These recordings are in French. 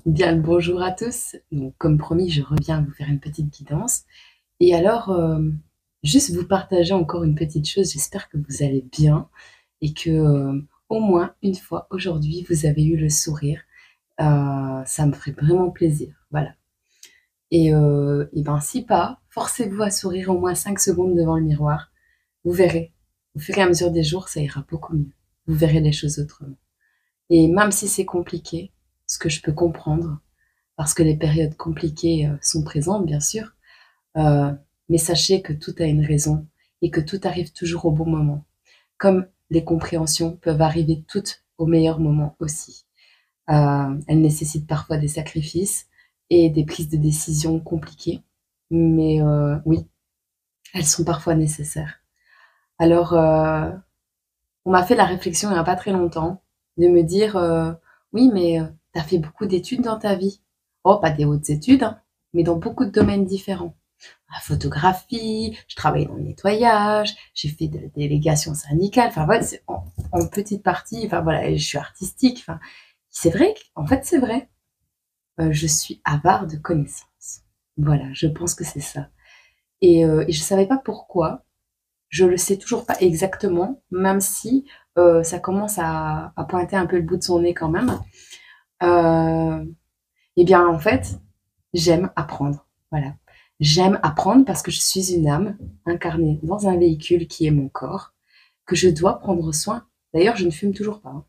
Bien le bonjour à tous. Donc, comme promis, je reviens vous faire une petite guidance. Et alors, juste vous partager encore une petite chose. J'espère que vous allez bien et que, au moins une fois aujourd'hui, vous avez eu le sourire. Ça me ferait vraiment plaisir. Voilà. Et ben, si pas, forcez-vous à sourire au moins 5 secondes devant le miroir. Vous verrez. Au fur et à mesure des jours, ça ira beaucoup mieux. Vous verrez les choses autrement. Et même si c'est compliqué, ce que je peux comprendre, parce que les périodes compliquées sont présentes, bien sûr. Euh, mais sachez que tout a une raison et que tout arrive toujours au bon moment. Comme les compréhensions peuvent arriver toutes au meilleur moment aussi. Elles nécessitent parfois des sacrifices et des prises de décisions compliquées. Mais oui, elles sont parfois nécessaires. Alors, on m'a fait la réflexion il n'y a pas très longtemps de me dire, oui, mais tu as fait beaucoup d'études dans ta vie. Oh, pas des hautes études, hein, mais dans beaucoup de domaines différents. La photographie, je travaille dans le nettoyage, j'ai fait de la délégation syndicale, enfin voilà, c'est en petite partie, enfin voilà, et je suis artistique, enfin, c'est vrai, en fait c'est vrai, je suis avare de connaissances. Voilà, je pense que c'est ça. Et je savais pas pourquoi, je le sais toujours pas exactement, même si ça commence à pointer un peu le bout de son nez quand même. Euh, Eh bien, en fait, j'aime apprendre. Voilà. J'aime apprendre parce que je suis une âme incarnée dans un véhicule qui est mon corps, que je dois prendre soin. D'ailleurs, je ne fume toujours pas, hein.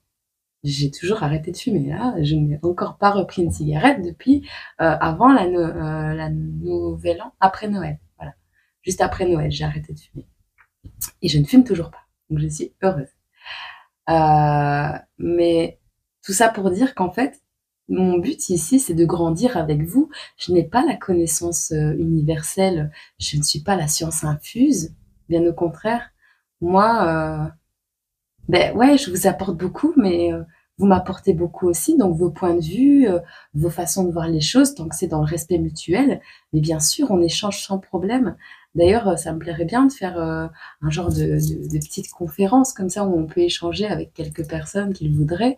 J'ai toujours arrêté de fumer. Là, je n'ai encore pas repris une cigarette depuis avant la Nouvel An, après Noël. Voilà. Juste après Noël, j'ai arrêté de fumer. Et je ne fume toujours pas. Donc, je suis heureuse. Mais tout ça pour dire qu'en fait, mon but ici, c'est de grandir avec vous. Je n'ai pas la connaissance universelle, je ne suis pas la science infuse, bien au contraire. Moi, ben ouais, je vous apporte beaucoup, mais vous m'apportez beaucoup aussi, donc vos points de vue, vos façons de voir les choses, tant que c'est dans le respect mutuel. Mais bien sûr, on échange sans problème. D'ailleurs, ça me plairait bien de faire un genre de petite conférence comme ça où on peut échanger avec quelques personnes qui le voudraient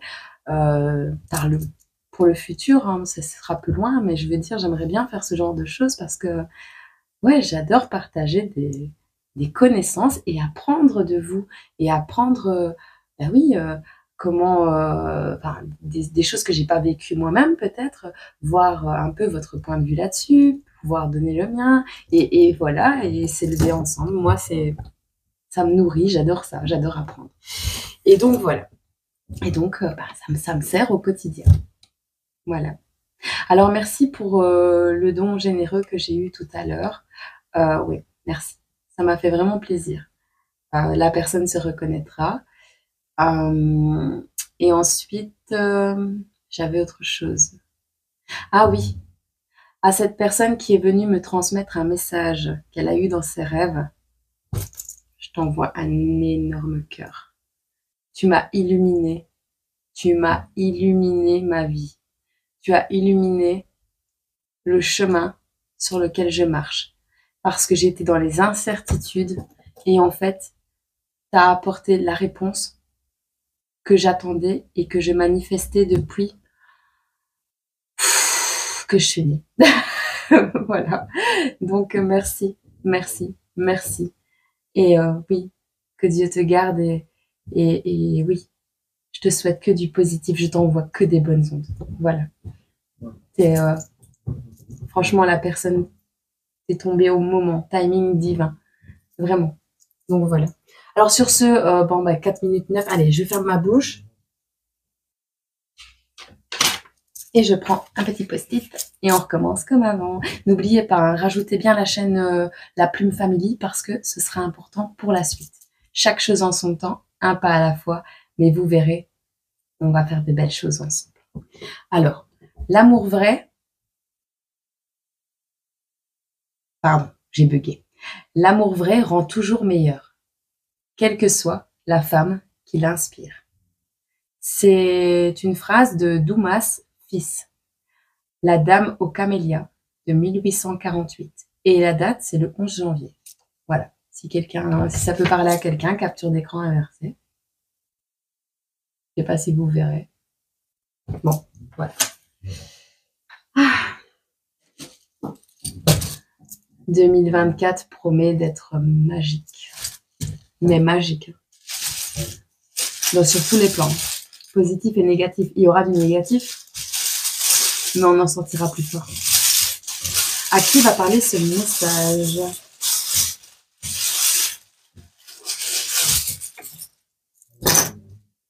pour le futur. Hein, ça sera plus loin, mais je veux dire, j'aimerais bien faire ce genre de choses parce que ouais, j'adore partager des connaissances et apprendre de vous et apprendre, bah oui, comment, enfin, des choses que j'ai pas vécues moi-même peut-être, voir un peu votre point de vue là-dessus, pouvoir donner le mien et voilà et s'élever ensemble. Moi, ça me nourrit, j'adore ça, j'adore apprendre. Et donc voilà. Et donc, bah, ça me sert au quotidien. Voilà. Alors merci pour le don généreux que j'ai eu tout à l'heure. Oui, merci. Ça m'a fait vraiment plaisir. La personne se reconnaîtra. Euh, et ensuite, j'avais autre chose. Ah oui, à cette personne qui est venue me transmettre un message qu'elle a eu dans ses rêves, je t'envoie un énorme cœur. Tu m'as illuminé. Tu m'as illuminé ma vie. Tu as illuminé le chemin sur lequel je marche. Parce que j'étais dans les incertitudes et en fait, tu as apporté la réponse que j'attendais et que je manifestais depuis que je suis née. Voilà. Donc, merci, merci, merci. Et oui, que Dieu te garde et oui, je te souhaite que du positif. Je t'envoie que des bonnes ondes. Voilà. T'es, franchement, la personne t'est tombée au moment, timing divin. Vraiment. Donc, voilà. Alors, sur ce, bon, bah, 4 minutes 9. Allez, je ferme ma bouche. Et je prends un petit post-it et on recommence comme avant. N'oubliez pas, hein, rajoutez bien la chaîne La Plume Family parce que ce sera important pour la suite. Chaque chose en son temps, un pas à la fois, mais vous verrez, on va faire de belles choses ensemble. Alors, l'amour vrai, pardon, j'ai bugué. L'amour vrai rend toujours meilleur, quelle que soit la femme qui l'inspire. C'est une phrase de Dumas, fils. La Dame aux Camélias de 1848. Et la date, c'est le 11 janvier. Voilà. Si ça peut parler à quelqu'un, capture d'écran inversée. Je ne sais pas si vous verrez. Bon, voilà. 2024 promet d'être magique. Mais magique. Donc, sur tous les plans. Positif et négatif. Il y aura du négatif, mais on en sortira plus fort. À qui va parler ce message?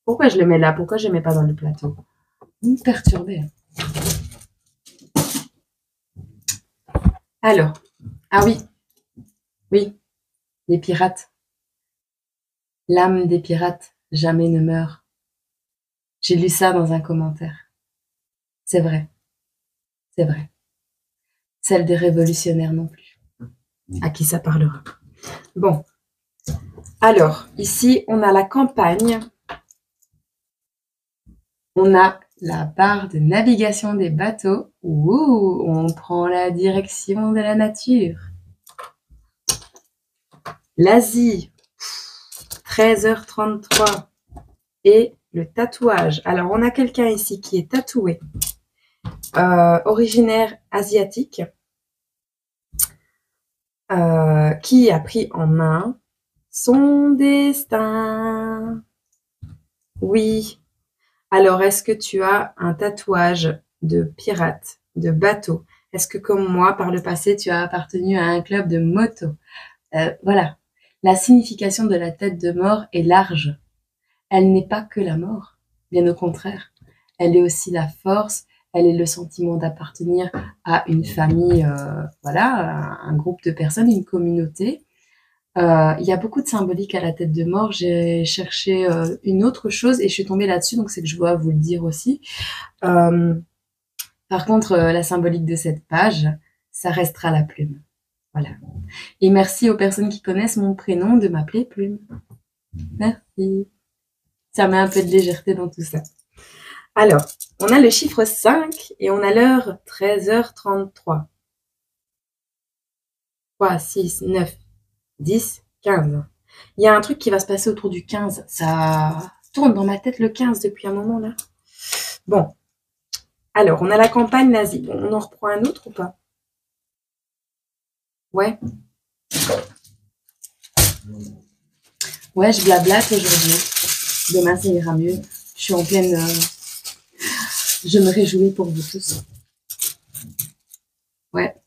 Pourquoi je le mets là? Pourquoi je ne le mets pas dans le plateau? Vous me perturbez. Alors, ah oui, oui, les pirates. L'âme des pirates jamais ne meurt. J'ai lu ça dans un commentaire. C'est vrai, c'est vrai. Celle des révolutionnaires non plus. À qui ça parlera? Bon. Alors, ici, on a la campagne. On a la barre de navigation des bateaux. Ouh, on prend la direction de la nature. L'Asie, 13h33. Et le tatouage. Alors, on a quelqu'un ici qui est tatoué, originaire asiatique, qui a pris en main son destin. Oui. Alors, est-ce que tu as un tatouage de pirate, de bateau? Est-ce que, comme moi, par le passé, tu as appartenu à un club de moto? Voilà. La signification de la tête de mort est large. Elle n'est pas que la mort, bien au contraire. Elle est aussi la force, elle est le sentiment d'appartenir à une famille, voilà, un groupe de personnes, une communauté. Il y a beaucoup de symbolique à la tête de mort. J'ai cherché une autre chose et je suis tombée là-dessus, donc c'est que je dois vous le dire aussi. Par contre, la symbolique de cette page, ça restera la plume. Voilà. Et merci aux personnes qui connaissent mon prénom de m'appeler Plume. Merci. Ça met un peu de légèreté dans tout ça. Alors, on a le chiffre 5 et on a l'heure 13h33. 3, 6, 9, 10, 15. Il y a un truc qui va se passer autour du 15. Ça tourne dans ma tête le 15 depuis un moment là. Bon. Alors, on a la campagne nazie. Bon, on en reprend un autre ou pas? Ouais. Ouais, je blablate aujourd'hui. Demain, ça ira mieux. Je suis en pleine... Je me réjouis pour vous tous. Ouais.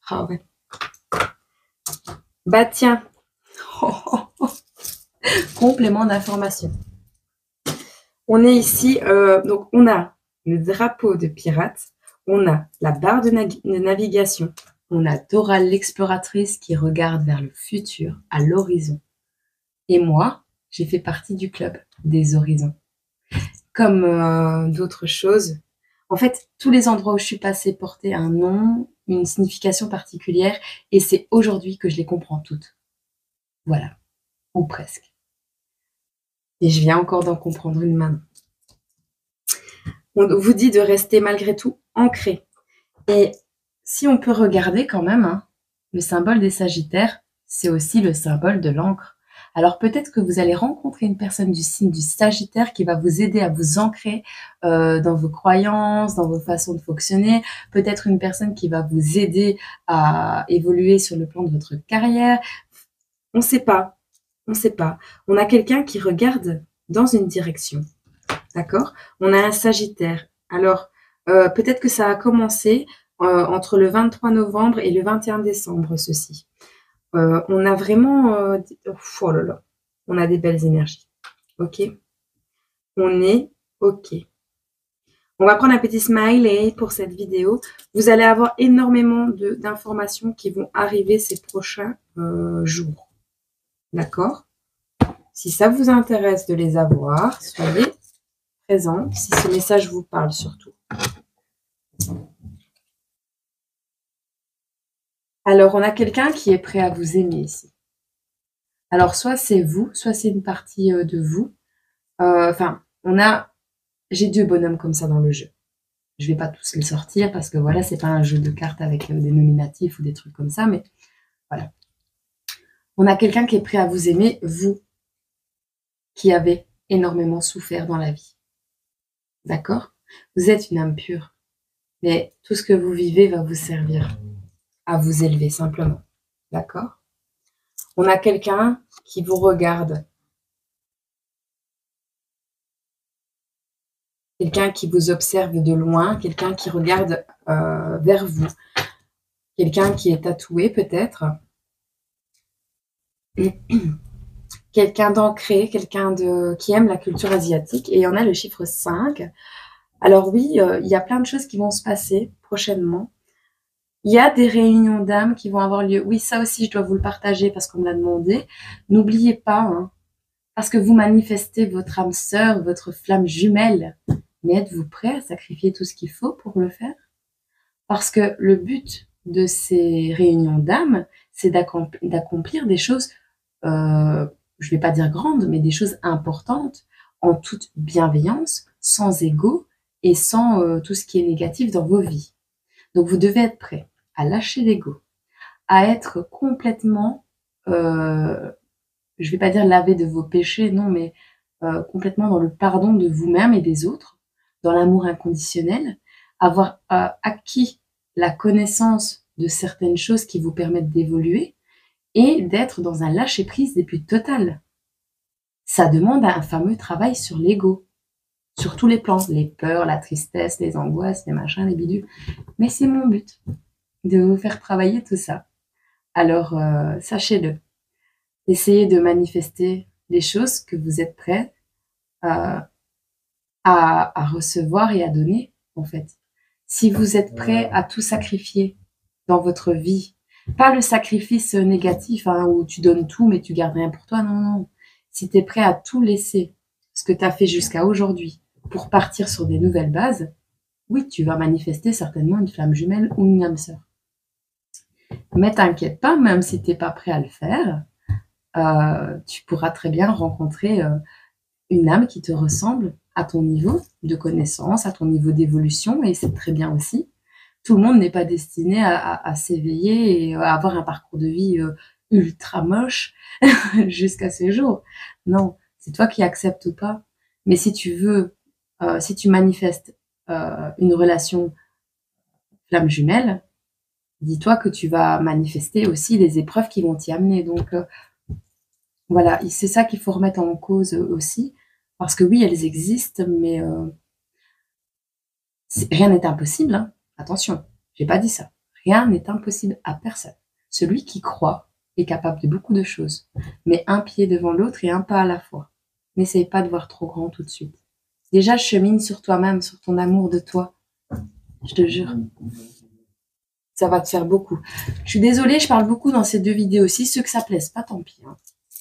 Ah ouais. Bah tiens. Complément d'information. On est ici, donc on a le drapeau de pirate, on a la barre de navigation, on a Dora l'exploratrice qui regarde vers le futur, à l'horizon. Et moi, j'ai fait partie du club des horizons. Comme d'autres choses, en fait, tous les endroits où je suis passée portaient un nom, une signification particulière, et c'est aujourd'hui que je les comprends toutes. Voilà, ou presque. Et je viens encore d'en comprendre une maintenant. On vous dit de rester malgré tout ancré. Et si on peut regarder quand même, hein, le symbole des Sagittaires, c'est aussi le symbole de l'encre. Alors peut-être que vous allez rencontrer une personne du signe du Sagittaire qui va vous aider à vous ancrer dans vos croyances, dans vos façons de fonctionner. Peut-être une personne qui va vous aider à évoluer sur le plan de votre carrière. On ne sait pas. On ne sait pas. On a quelqu'un qui regarde dans une direction. D'accord? On a un Sagittaire. Alors, peut-être que ça a commencé entre le 23 novembre et le 21 décembre, ceci. On a vraiment... oh là là. On a des belles énergies. OK? On est OK. On va prendre un petit smiley pour cette vidéo. Vous allez avoir énormément d'informations qui vont arriver ces prochains jours. D'accord? Si ça vous intéresse de les avoir, soyez présent, si ce message vous parle surtout. Alors, on a quelqu'un qui est prêt à vous aimer ici. Alors, soit c'est vous, soit c'est une partie de vous. Enfin, j'ai 2 bonhommes comme ça dans le jeu. Je vais pas tous les sortir parce que voilà, c'est pas un jeu de cartes avec des nominatifs ou des trucs comme ça, mais voilà. On a quelqu'un qui est prêt à vous aimer, vous, qui avez énormément souffert dans la vie. D'accord? Vous êtes une âme pure, mais tout ce que vous vivez va vous servir à vous élever simplement. D'accord? On a quelqu'un qui vous regarde. Quelqu'un qui vous observe de loin, quelqu'un qui regarde vers vous. Quelqu'un qui est tatoué peut-être. Quelqu'un d'ancré, quelqu'un qui aime la culture asiatique. Et on a le chiffre 5. Alors oui, il y a plein de choses qui vont se passer prochainement. Il y a des réunions d'âmes qui vont avoir lieu. Oui, ça aussi, je dois vous le partager parce qu'on me l'a demandé. N'oubliez pas, hein, parce que vous manifestez votre âme sœur, votre flamme jumelle. Mais êtes-vous prêt à sacrifier tout ce qu'il faut pour le faire? Parce que le but de ces réunions d'âmes, c'est d'accomplir des choses, je ne vais pas dire grandes, mais des choses importantes, en toute bienveillance, sans ego et sans tout ce qui est négatif dans vos vies. Donc vous devez être prêt à lâcher l'ego, à être complètement, je ne vais pas dire lavé de vos péchés, non, mais complètement dans le pardon de vous-même et des autres, dans l'amour inconditionnel, avoir acquis la connaissance de certaines choses qui vous permettent d'évoluer et d'être dans un lâcher-prise des plus total. Ça demande un fameux travail sur l'ego, sur tous les plans, les peurs, la tristesse, les angoisses, les machins, les bidules. Mais c'est mon but, de vous faire travailler tout ça. Alors, sachez-le, essayez de manifester les choses que vous êtes prêts à recevoir et à donner, en fait. Si vous êtes prêt à tout sacrifier dans votre vie, pas le sacrifice négatif hein, où tu donnes tout mais tu gardes rien pour toi, non, non. Si tu es prêt à tout laisser, ce que tu as fait jusqu'à aujourd'hui, pour partir sur des nouvelles bases, oui, tu vas manifester certainement une flamme jumelle ou une âme sœur. Mais t'inquiète pas, même si tu n'es pas prêt à le faire, tu pourras très bien rencontrer une âme qui te ressemble à ton niveau de connaissance, à ton niveau d'évolution, et c'est très bien aussi. Tout le monde n'est pas destiné à s'éveiller et à avoir un parcours de vie ultra moche jusqu'à ce jour. Non, c'est toi qui acceptes ou pas. Mais si tu veux, si tu manifestes une relation flamme jumelle, dis-toi que tu vas manifester aussi les épreuves qui vont t'y amener. Donc voilà, c'est ça qu'il faut remettre en cause aussi. Parce que oui, elles existent, mais rien n'est impossible. Hein. Attention, j'ai pas dit ça. Rien n'est impossible à personne. Celui qui croit est capable de beaucoup de choses, mais un pied devant l'autre et un pas à la fois. N'essaye pas de voir trop grand tout de suite. Déjà, chemine sur toi-même, sur ton amour de toi. Je te jure. Ça va te faire beaucoup. Je suis désolée, je parle beaucoup dans ces deux vidéos aussi. Ceux que ça plaise pas, tant pis. Hein.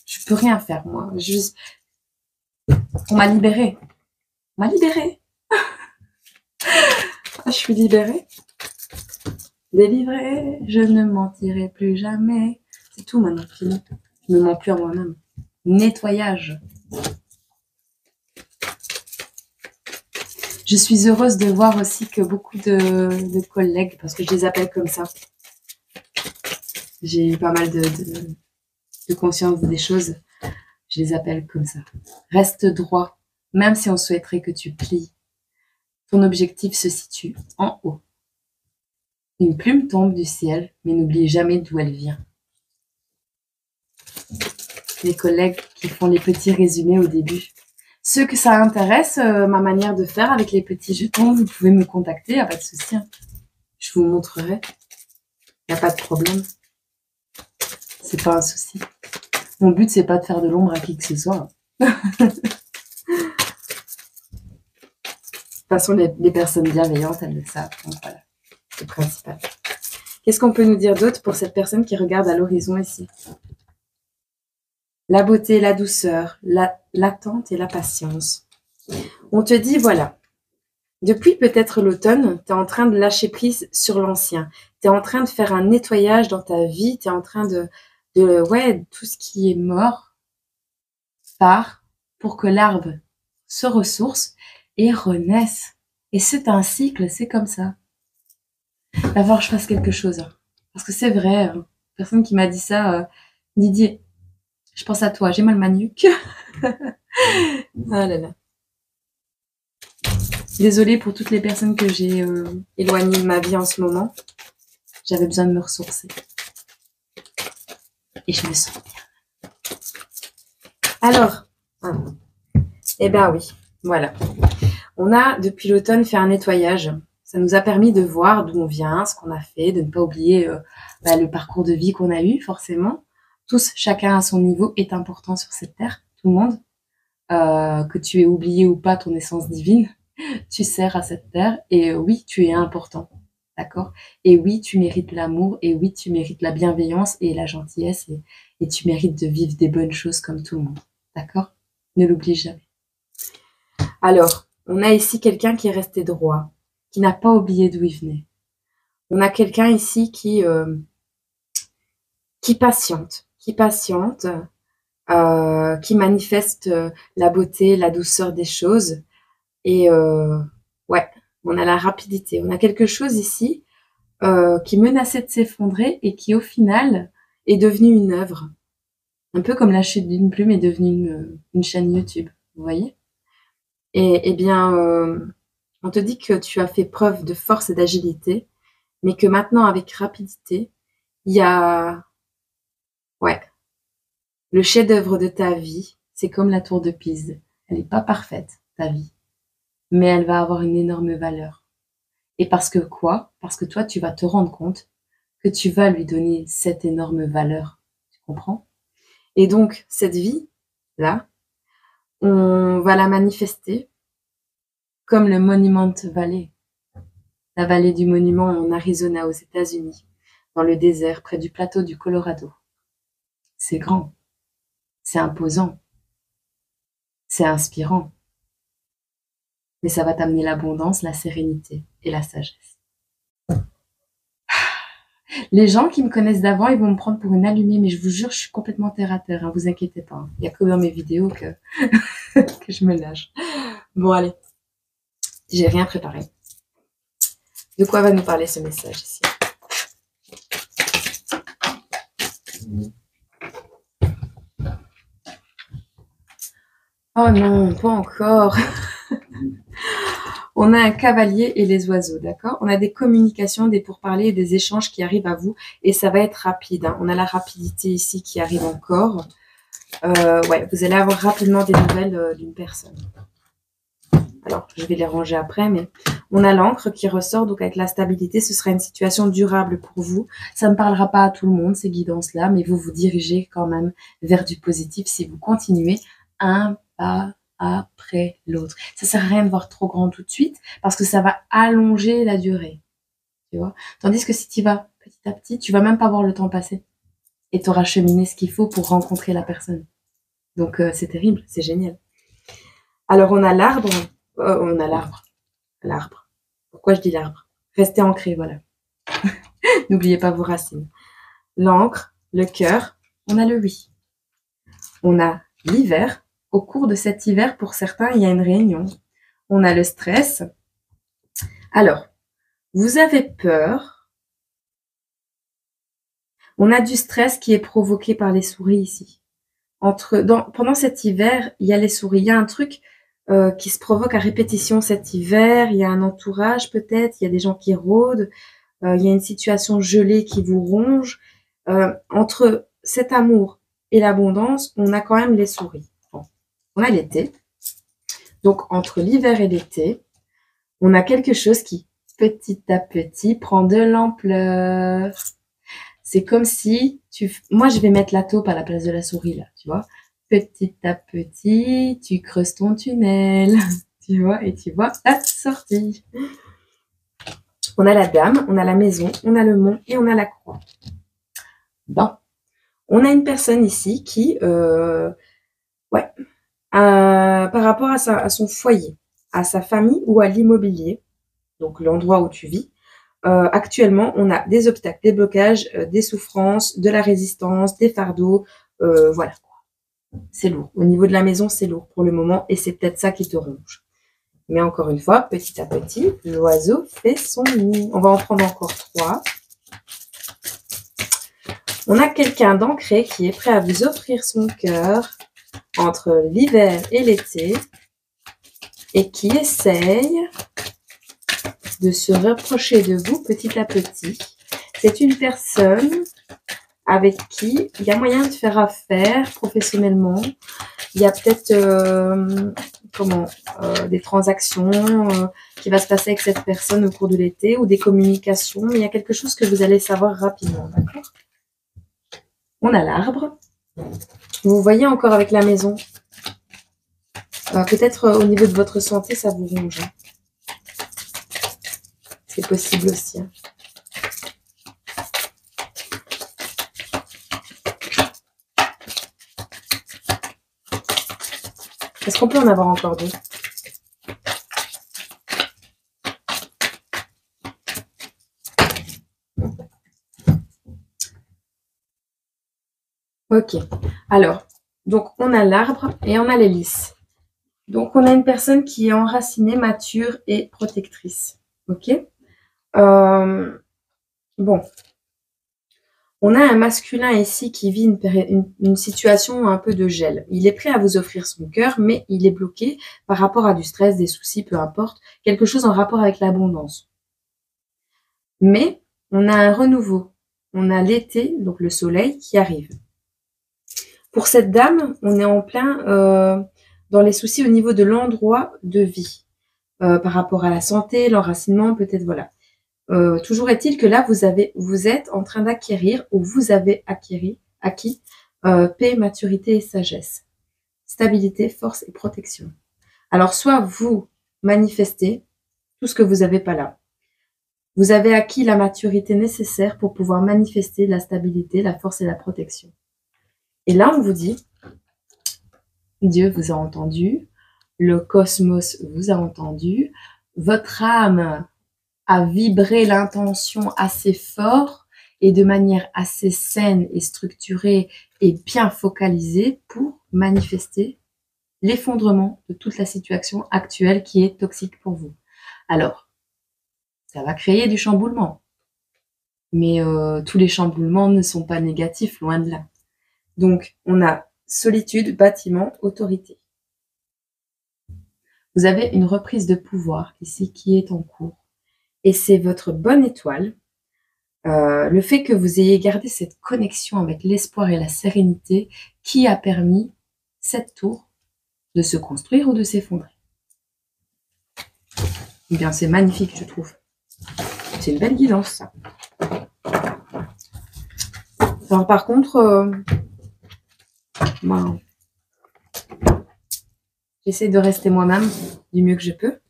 Je peux rien faire, moi. On m'a libérée. On m'a libérée. Je suis libérée. Délivrée, je ne mentirai plus jamais. C'est tout maintenant, fini. Je ne me mens plus à moi-même. Nettoyage. Je suis heureuse de voir aussi que beaucoup de collègues, parce que je les appelle comme ça, j'ai pas mal de conscience des choses, je les appelle comme ça. Reste droit, même si on souhaiterait que tu plies. Ton objectif se situe en haut. Une plume tombe du ciel, mais n'oublie jamais d'où elle vient. Les collègues qui font les petits résumés au début. Ceux que ça intéresse, ma manière de faire avec les petits jetons, vous pouvez me contacter, il n'y a pas de souci. Hein. Je vous montrerai. Il n'y a pas de problème. C'est pas un souci. Mon but, c'est pas de faire de l'ombre à qui que ce soit. De toute façon, les personnes bienveillantes, elles le savent. Donc voilà, c'est le principal. Qu'est-ce qu'on peut nous dire d'autre pour cette personne qui regarde à l'horizon ici? La beauté, la douceur, l'attente et la patience. On te dit, voilà, depuis peut-être l'automne, tu es en train de lâcher prise sur l'ancien. Tu es en train de faire un nettoyage dans ta vie. Tu es en train ouais, tout ce qui est mort part pour que l'arbre se ressource et renaisse. Et c'est un cycle, c'est comme ça. Il va falloir que je fasse quelque chose. Hein. Parce que c'est vrai, hein. Personne qui m'a dit ça, Didier, je pense à toi, j'ai mal ma nuque. Ah là là. Désolée pour toutes les personnes que j'ai éloignées de ma vie en ce moment. J'avais besoin de me ressourcer. Et je me sens bien. Alors, eh bien oui, voilà. On a, depuis l'automne, fait un nettoyage. Ça nous a permis de voir d'où on vient, ce qu'on a fait, de ne pas oublier le parcours de vie qu'on a eu, forcément. Tous, chacun à son niveau, est important sur cette terre, tout le monde. Que tu aies oublié ou pas ton essence divine, tu sers à cette terre. Et oui, tu es important, d'accord? Et oui, tu mérites l'amour. Et oui, tu mérites la bienveillance et la gentillesse. Et tu mérites de vivre des bonnes choses comme tout le monde, d'accord? Ne l'oublie jamais. Alors, on a ici quelqu'un qui est resté droit, qui n'a pas oublié d'où il venait. On a quelqu'un ici qui patiente, qui manifeste la beauté, la douceur des choses. Et ouais, on a la rapidité. On a quelque chose ici qui menaçait de s'effondrer et qui, au final, est devenu une œuvre. Un peu comme la chute d'une plume est devenue une chaîne YouTube, vous voyez? Et eh bien, on te dit que tu as fait preuve de force et d'agilité, mais que maintenant, avec rapidité, il y a le chef-d'œuvre de ta vie. C'est comme la tour de Pise. Elle n'est pas parfaite, ta vie, mais elle va avoir une énorme valeur. Et parce que quoi? Parce que toi, tu vas te rendre compte que tu vas lui donner cette énorme valeur. Tu comprends? Et donc, cette vie-là, on va la manifester comme le Monument Valley, la vallée du monument en Arizona aux États-Unis, dans le désert près du plateau du Colorado. C'est grand, c'est imposant, c'est inspirant, mais ça va t'amener l'abondance, la sérénité et la sagesse. Les gens qui me connaissent d'avant, ils vont me prendre pour une allumée, mais je vous jure, je suis complètement terre à terre, hein, vous inquiétez pas. Il n'y a que dans mes vidéos que, que je me lâche. Bon, allez, j'ai rien préparé. De quoi va nous parler ce message ici? Oh non, pas encore. On a un cavalier et les oiseaux, d'accord? On a des communications, des pourparlers et des échanges qui arrivent à vous et ça va être rapide. Hein. On a la rapidité ici qui arrive encore. Ouais, vous allez avoir rapidement des nouvelles d'une personne. Alors, je vais les ranger après, mais on a l'encre qui ressort, donc avec la stabilité, ce sera une situation durable pour vous. Ça ne parlera pas à tout le monde, ces guidances-là, mais vous vous dirigez quand même vers du positif si vous continuez un pas après l'autre. Ça sert à rien de voir trop grand tout de suite, parce que ça va allonger la durée, tu vois. Tandis que si tu vas petit à petit, tu vas même pas voir le temps passer. Et tu auras cheminé ce qu'il faut pour rencontrer la personne. Donc, c'est terrible, c'est génial. Alors, on a l'arbre. On a l'arbre. L'arbre. Pourquoi je dis l'arbre? Restez ancré, voilà. N'oubliez pas vos racines. L'encre, le cœur, on a le oui. On a l'hiver. Au cours de cet hiver, pour certains, il y a une réunion. On a le stress. Alors, vous avez peur. On a du stress qui est provoqué par les souris ici. Pendant cet hiver, il y a les souris. Il y a un truc qui se provoque à répétition cet hiver. Il y a un entourage peut-être. Il y a des gens qui rôdent. Il y a une situation gelée qui vous ronge. Entre cet amour et l'abondance, on a quand même les souris. Bon. On a l'été. Donc, entre l'hiver et l'été, on a quelque chose qui, petit à petit, prend de l'ampleur. C'est comme si moi, je vais mettre la taupe à la place de la souris, là, tu vois. Petit à petit, tu creuses ton tunnel, tu vois, et tu vois la sortie. On a la dame, on a la maison, on a le mont et on a la croix. Bon. On a une personne ici qui, par rapport à son foyer, à sa famille ou à l'immobilier, donc l'endroit où tu vis, actuellement, on a des obstacles, des blocages, des souffrances, de la résistance, des fardeaux, voilà. C'est lourd. Au niveau de la maison, c'est lourd pour le moment et c'est peut-être ça qui te ronge. Mais encore une fois, petit à petit, l'oiseau fait son nid. On va en prendre encore 3. On a quelqu'un d'ancré qui est prêt à vous offrir son cœur entre l'hiver et l'été et qui essaye de se rapprocher de vous petit à petit. C'est une personne avec qui il y a moyen de faire affaire professionnellement. Il y a peut-être des transactions qui va se passer avec cette personne au cours de l'été ou des communications. Mais il y a quelque chose que vous allez savoir rapidement, d'accord? On a l'arbre. Vous voyez encore avec la maison. Peut-être au niveau de votre santé, ça vous ronge. C'est possible aussi. Hein. Est-ce qu'on peut en avoir encore deux? Ok. Alors, donc on a l'arbre et on a l'hélice. Donc on a une personne qui est enracinée, mature et protectrice. Ok. Bon. On a un masculin ici qui vit une situation un peu de gel. Il est prêt à vous offrir son cœur, mais il est bloqué par rapport à du stress, des soucis, peu importe, quelque chose en rapport avec l'abondance. Mais on a un renouveau. On a l'été, donc le soleil, qui arrive. Pour cette dame, on est en plein dans les soucis au niveau de l'endroit de vie, par rapport à la santé, l'enracinement, peut-être, voilà. Toujours est-il que là, vous êtes en train d'acquérir ou vous avez acquis paix, maturité et sagesse, stabilité, force et protection. Alors, soit vous manifestez tout ce que vous n'avez pas là. Vous avez acquis la maturité nécessaire pour pouvoir manifester la stabilité, la force et la protection. Et là, on vous dit, Dieu vous a entendu, le cosmos vous a entendu, votre âme à vibrer l'intention assez fort et de manière assez saine et structurée et bien focalisée pour manifester l'effondrement de toute la situation actuelle qui est toxique pour vous. Alors, ça va créer du chamboulement. Mais tous les chamboulements ne sont pas négatifs, loin de là. Donc, on a solitude, bâtiment, autorité. Vous avez une reprise de pouvoir ici qui est en cours. Et c'est votre bonne étoile, le fait que vous ayez gardé cette connexion avec l'espoir et la sérénité qui a permis cette tour de se construire ou de s'effondrer. Eh bien, c'est magnifique, je trouve. C'est une belle guidance, ça. Alors, par contre, j'essaie de rester moi-même du mieux que je peux.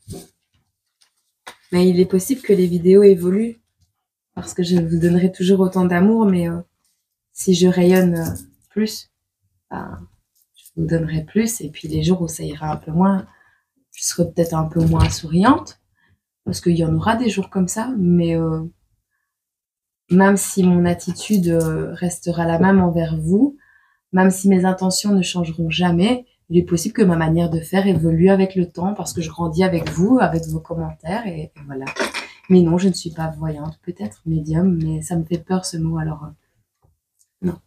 Mais il est possible que les vidéos évoluent parce que je vous donnerai toujours autant d'amour, mais si je rayonne plus, je vous donnerai plus. Et puis les jours où ça ira un peu moins, je serai peut-être un peu moins souriante parce qu'il y en aura des jours comme ça, mais même si mon attitude restera la même envers vous, même si mes intentions ne changeront jamais, il est possible que ma manière de faire évolue avec le temps parce que je grandis avec vous, avec vos commentaires et voilà. Mais non, je ne suis pas voyante, peut-être médium, mais ça me fait peur ce mot, alors non.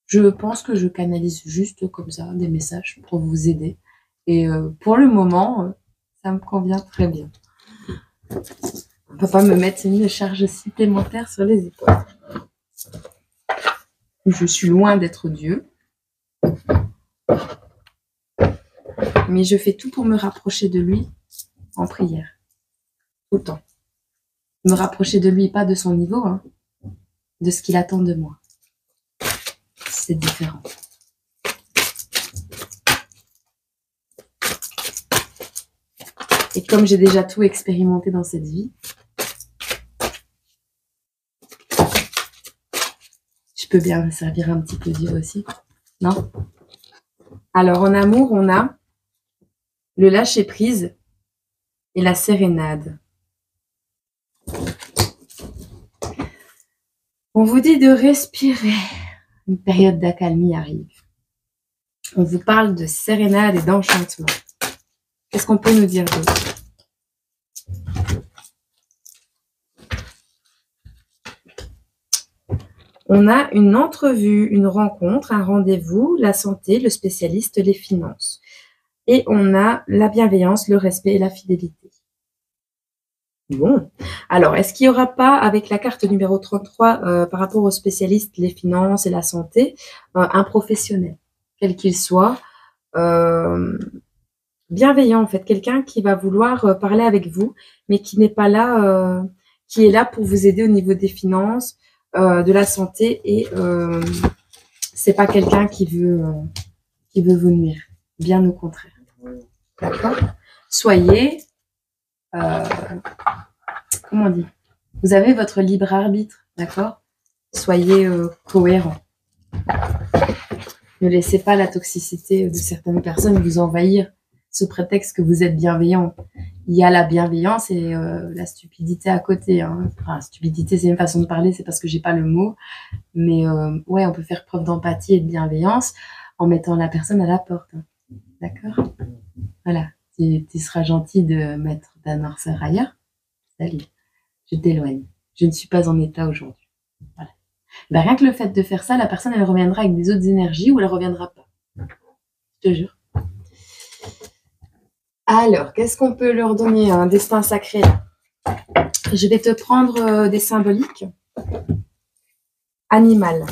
Je pense que je canalise juste comme ça des messages pour vous aider. Et pour le moment, ça me convient très bien. On ne peut pas me mettre une charge supplémentaire sur les épaules. Je suis loin d'être Dieu. Mais je fais tout pour me rapprocher de lui en prière. Tout le temps. Me rapprocher de lui, pas de son niveau, hein, de ce qu'il attend de moi. C'est différent. Et comme j'ai déjà tout expérimenté dans cette vie, je peux bien me servir un petit peu Dieu aussi, non? Alors en amour, on a le lâcher-prise et la sérénade. On vous dit de respirer. Une période d'accalmie arrive. On vous parle de sérénade et d'enchantement. Qu'est-ce qu'on peut nous dire d'autre? On a une entrevue, une rencontre, un rendez-vous, la santé, le spécialiste, les finances. Et on a la bienveillance, le respect et la fidélité. Bon. Alors, est-ce qu'il n'y aura pas, avec la carte numéro 33, par rapport aux spécialistes, les finances et la santé, un professionnel, quel qu'il soit, bienveillant en fait, quelqu'un qui va vouloir parler avec vous, mais qui n'est pas là, qui est là pour vous aider au niveau des finances, de la santé et c'est pas quelqu'un qui veut vous nuire, bien au contraire. D'accord. Soyez, comment on dit, vous avez votre libre arbitre, d'accord. Soyez cohérent. Ne laissez pas la toxicité de certaines personnes vous envahir sous prétexte que vous êtes bienveillant. Il y a la bienveillance et la stupidité à côté. Hein. Enfin, stupidité, c'est une façon de parler, c'est parce que j'ai pas le mot. Mais ouais, on peut faire preuve d'empathie et de bienveillance en mettant la personne à la porte. Hein. D'accord. Voilà. Tu seras gentil de mettre ta noirceur ailleurs. Salut. Je t'éloigne. Je ne suis pas en état aujourd'hui. Voilà. Ben, rien que le fait de faire ça, la personne, elle reviendra avec des autres énergies ou elle reviendra pas. Je te jure. Alors, qu'est-ce qu'on peut leur donner? Un destin sacré. Je vais te prendre des symboliques. Animal.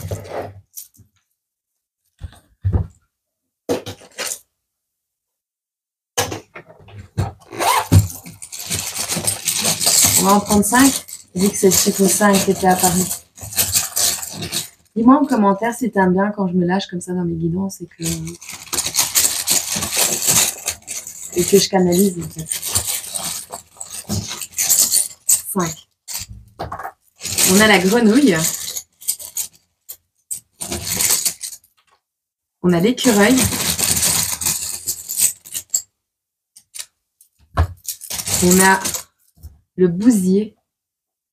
On va en prendre 5, vu que c'est le chiffre 5 qui était apparu. Dis-moi en commentaire si t'aimes bien quand je me lâche comme ça dans mes guidances et que je canalise en fait. 5. On a la grenouille. On a l'écureuil. On a le bousier.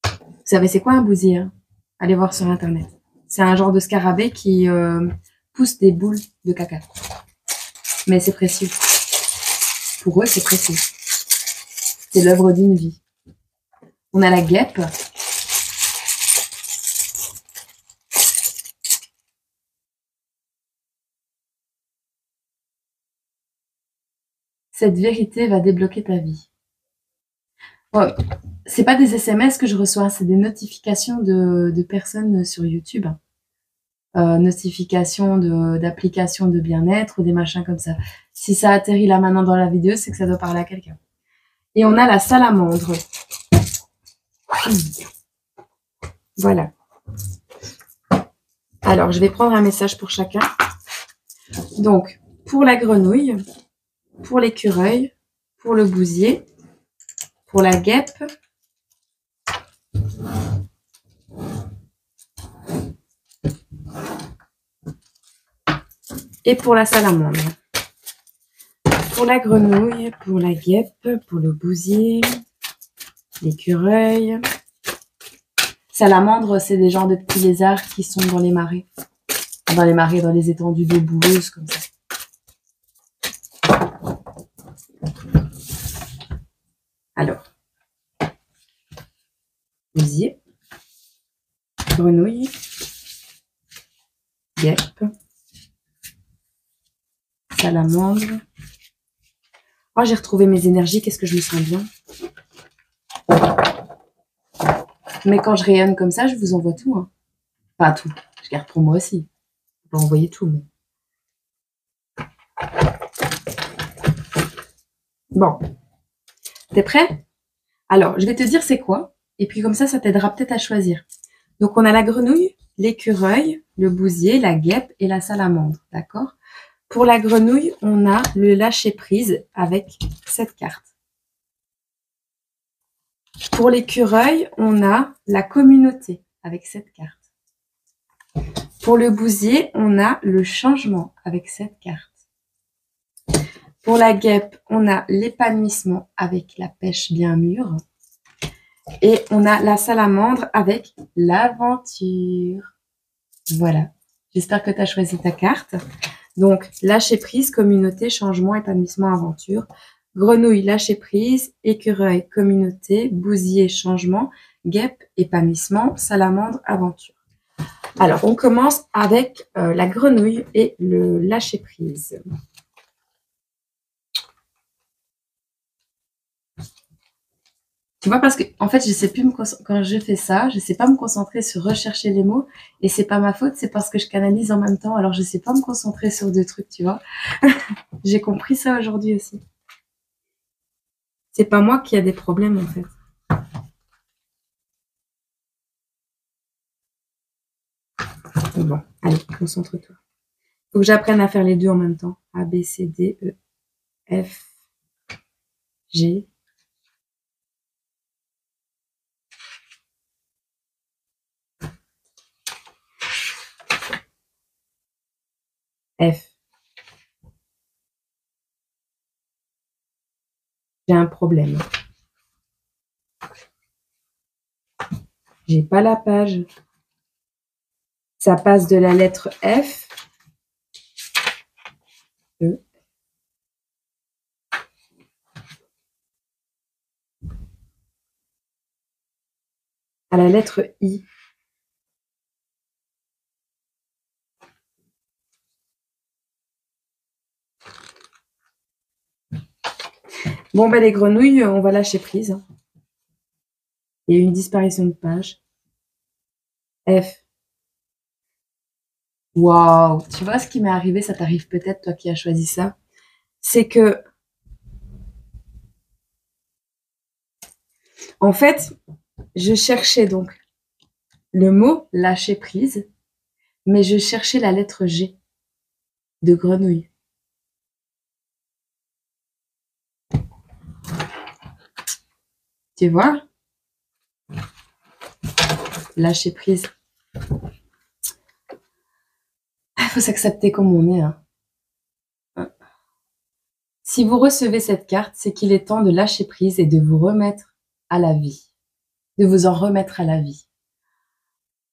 Vous savez c'est quoi un bousier, hein? Allez voir sur internet. C'est un genre de scarabée qui pousse des boules de caca. Mais c'est précieux. Pour eux, c'est précieux. C'est l'œuvre d'une vie. On a la guêpe. Cette vérité va débloquer ta vie. Bon, c'est pas des SMS que je reçois, c'est des notifications de personnes sur YouTube. Notifications d'applications de bien-être ou des machins comme ça. Si ça atterrit là maintenant dans la vidéo, c'est que ça doit parler à quelqu'un. Et on a la salamandre. Voilà. Alors, je vais prendre un message pour chacun. Donc, pour la grenouille, pour l'écureuil, pour le bousier, pour la guêpe, et pour la salamandre. Pour la grenouille, pour la guêpe, pour le bousier, l'écureuil. Salamandre, c'est des genres de petits lézards qui sont dans les marais. Dans les étendues d'eau boueuse, comme ça. Alors, bousier, grenouille, guêpe, salamandre. Oh, j'ai retrouvé mes énergies, qu'est-ce que je me sens bien. Mais quand je rayonne comme ça, je vous envoie tout. Hein. Pas tout, je garde pour moi aussi. Je peux envoyer tout. Mais... Bon, t'es prêt? Alors, je vais te dire c'est quoi. Et puis comme ça t'aidera peut-être à choisir. Donc, on a la grenouille, l'écureuil, le bousier, la guêpe et la salamandre. D'accord? Pour la grenouille, on a le lâcher-prise avec cette carte. Pour l'écureuil, on a la communauté avec cette carte. Pour le bousier, on a le changement avec cette carte. Pour la guêpe, on a l'épanouissement avec la pêche bien mûre. Et on a la salamandre avec l'aventure. Voilà. J'espère que tu as choisi ta carte. Donc, lâcher prise, communauté, changement, épanouissement, aventure. Grenouille, lâcher prise. Écureuil, communauté. Bousier, changement. Guêpe, épanouissement. Salamandre, aventure. Alors, on commence avec la grenouille et le lâcher prise. Tu vois, parce que en fait, je sais plus quand je fais ça, je sais pas me concentrer sur rechercher les mots, et c'est pas ma faute, c'est parce que je canalise en même temps, alors je sais pas me concentrer sur deux trucs, tu vois. J'ai compris ça aujourd'hui aussi. C'est pas moi qui a des problèmes, en fait. Bon, allez, concentre-toi. Faut que j'apprenne à faire les deux en même temps. A, B, C, D, E, F, G. F. J'ai un problème. J'ai pas la page. Ça passe de la lettre F, E, à la lettre I. Bon, ben les grenouilles, on va lâcher prise. Il y a eu une disparition de page. F. Waouh! Tu vois ce qui m'est arrivé, ça t'arrive peut-être, toi qui as choisi ça. C'est que, en fait, je cherchais donc le mot lâcher prise, mais je cherchais la lettre G de grenouille. Tu vois? Lâcher prise. Il faut s'accepter comme on est, hein. Si vous recevez cette carte, c'est qu'il est temps de lâcher prise et de vous remettre à la vie. De vous en remettre à la vie.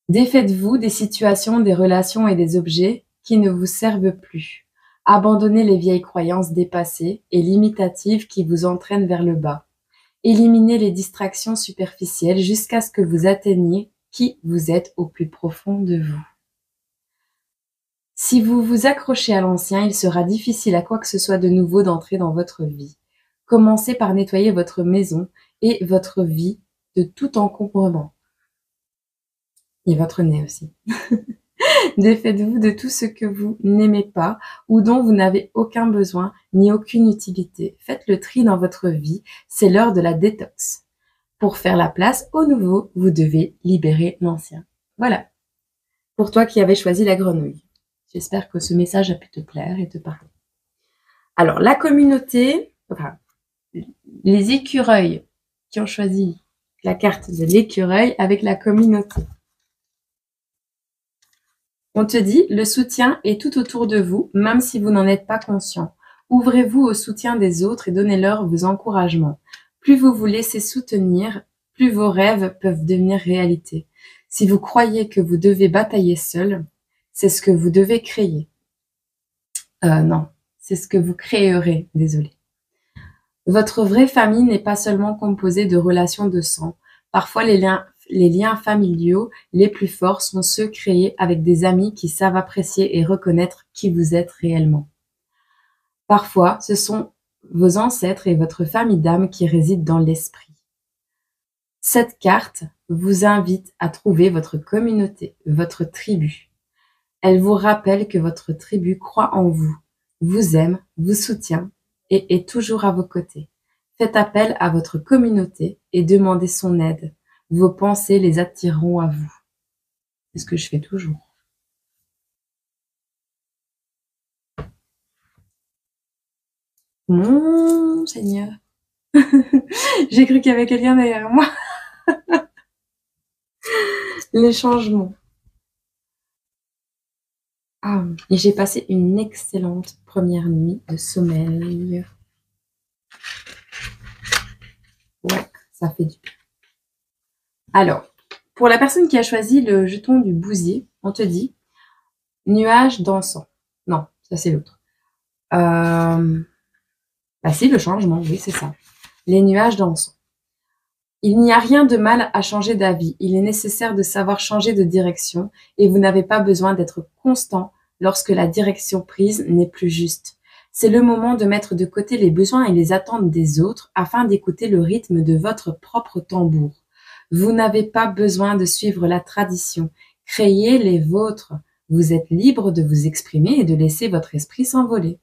Défaites-vous des situations, des relations et des objets qui ne vous servent plus. Abandonnez les vieilles croyances dépassées et limitatives qui vous entraînent vers le bas. Éliminez les distractions superficielles jusqu'à ce que vous atteigniez qui vous êtes au plus profond de vous. Si vous vous accrochez à l'ancien, il sera difficile à quoi que ce soit de nouveau d'entrer dans votre vie. Commencez par nettoyer votre maison et votre vie de tout encombrement. Et votre nez aussi. Défaites-vous de tout ce que vous n'aimez pas ou dont vous n'avez aucun besoin ni aucune utilité. Faites le tri dans votre vie, c'est l'heure de la détox. Pour faire la place au nouveau, vous devez libérer l'ancien. Voilà. Pour toi qui avais choisi la grenouille. J'espère que ce message a pu te plaire et te parler. Alors, la communauté, enfin, les écureuils qui ont choisi la carte de l'écureuil avec la communauté. On te dit, le soutien est tout autour de vous, même si vous n'en êtes pas conscient. Ouvrez-vous au soutien des autres et donnez-leur vos encouragements. Plus vous vous laissez soutenir, plus vos rêves peuvent devenir réalité. Si vous croyez que vous devez batailler seul, c'est ce que vous devez créer. Non, c'est ce que vous créerez, désolé. Votre vraie famille n'est pas seulement composée de relations de sang. Parfois, les liens familiaux les plus forts sont ceux créés avec des amis qui savent apprécier et reconnaître qui vous êtes réellement. Parfois, ce sont vos ancêtres et votre famille d'âme qui résident dans l'esprit. Cette carte vous invite à trouver votre communauté, votre tribu. Elle vous rappelle que votre tribu croit en vous, vous aime, vous soutient et est toujours à vos côtés. Faites appel à votre communauté et demandez son aide. Vos pensées les attireront à vous. C'est ce que je fais toujours. Mon Seigneur. J'ai cru qu'il y avait quelqu'un derrière moi. Les changements. Ah, et j'ai passé une excellente première nuit de sommeil. Ouais, ça fait du bien. Alors, pour la personne qui a choisi le jeton du bousier, on te dit nuage dansant. Non, ça c'est l'autre. Bah si, le changement, oui, c'est ça. Les nuages dansants. Il n'y a rien de mal à changer d'avis. Il est nécessaire de savoir changer de direction et vous n'avez pas besoin d'être constant lorsque la direction prise n'est plus juste. C'est le moment de mettre de côté les besoins et les attentes des autres afin d'écouter le rythme de votre propre tambour. Vous n'avez pas besoin de suivre la tradition. Créez les vôtres. Vous êtes libre de vous exprimer et de laisser votre esprit s'envoler.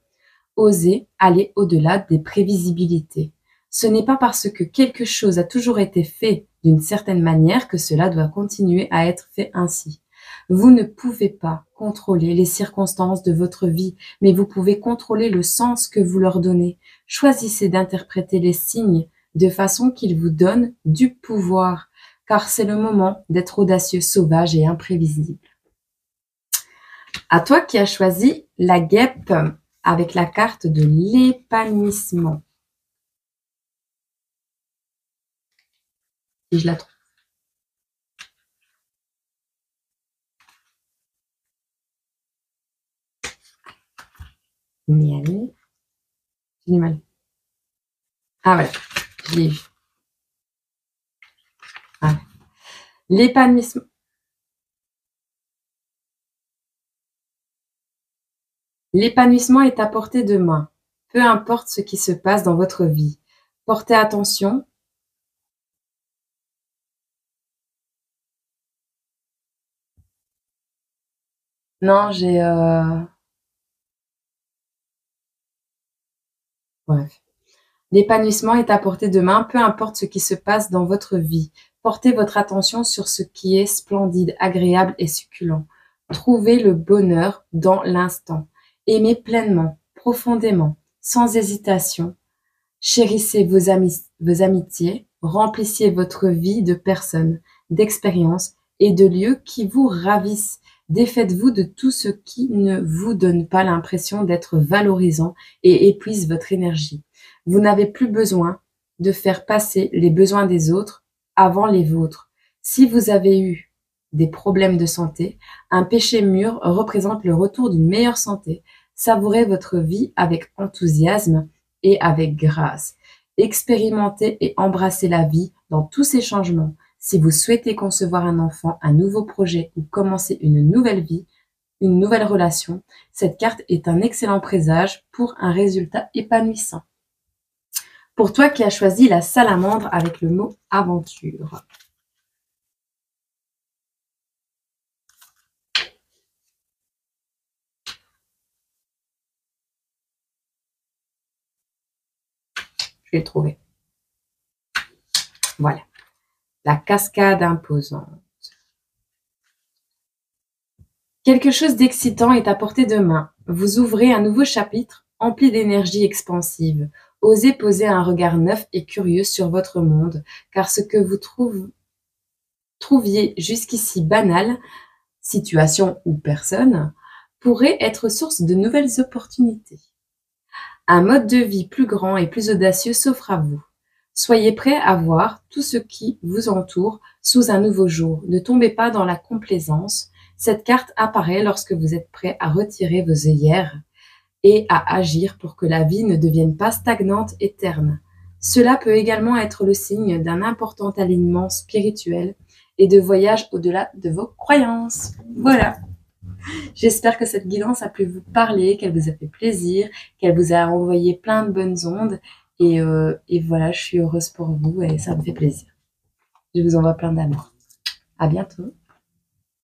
Osez aller au-delà des prévisibilités. Ce n'est pas parce que quelque chose a toujours été fait d'une certaine manière que cela doit continuer à être fait ainsi. Vous ne pouvez pas contrôler les circonstances de votre vie, mais vous pouvez contrôler le sens que vous leur donnez. Choisissez d'interpréter les signes de façon qu'ils vous donnent du pouvoir, car c'est le moment d'être audacieux, sauvage et imprévisible. À toi qui as choisi la guêpe avec la carte de l'épanouissement. Si je la trouve. Mais allez. J'ai du mal. Ah voilà, je l'ai vu. Ah. L'épanouissement. L'épanouissement est à portée de main. Peu importe ce qui se passe dans votre vie. Portez attention. Non, j'ai... Bref. L'épanouissement est à portée de main, peu importe ce qui se passe dans votre vie. Portez votre attention sur ce qui est splendide, agréable et succulent. Trouvez le bonheur dans l'instant. Aimez pleinement, profondément, sans hésitation. Chérissez vos amitiés, remplissez votre vie de personnes, d'expériences et de lieux qui vous ravissent. Défaites-vous de tout ce qui ne vous donne pas l'impression d'être valorisant et épuise votre énergie. Vous n'avez plus besoin de faire passer les besoins des autres avant les vôtres. Si vous avez eu des problèmes de santé, un péché mûr représente le retour d'une meilleure santé. Savourez votre vie avec enthousiasme et avec grâce. Expérimentez et embrassez la vie dans tous ses changements. Si vous souhaitez concevoir un enfant, un nouveau projet ou commencer une nouvelle vie, une nouvelle relation, cette carte est un excellent présage pour un résultat épanouissant. Pour toi qui as choisi la salamandre avec le mot aventure. Je l'ai trouvé. Voilà. La cascade imposante. Quelque chose d'excitant est à portée de main. Vous ouvrez un nouveau chapitre empli d'énergie expansive. Osez poser un regard neuf et curieux sur votre monde, car ce que vous trouviez jusqu'ici banal, situation ou personne, pourrait être source de nouvelles opportunités. Un mode de vie plus grand et plus audacieux s'offre à vous. Soyez prêts à voir tout ce qui vous entoure sous un nouveau jour. Ne tombez pas dans la complaisance. Cette carte apparaît lorsque vous êtes prêt à retirer vos œillères et à agir pour que la vie ne devienne pas stagnante et terne. Cela peut également être le signe d'un important alignement spirituel et de voyage au-delà de vos croyances. Voilà. J'espère que cette guidance a pu vous parler, qu'elle vous a fait plaisir, qu'elle vous a envoyé plein de bonnes ondes. Et voilà, je suis heureuse pour vous et ça me fait plaisir. Je vous envoie plein d'amour. À bientôt.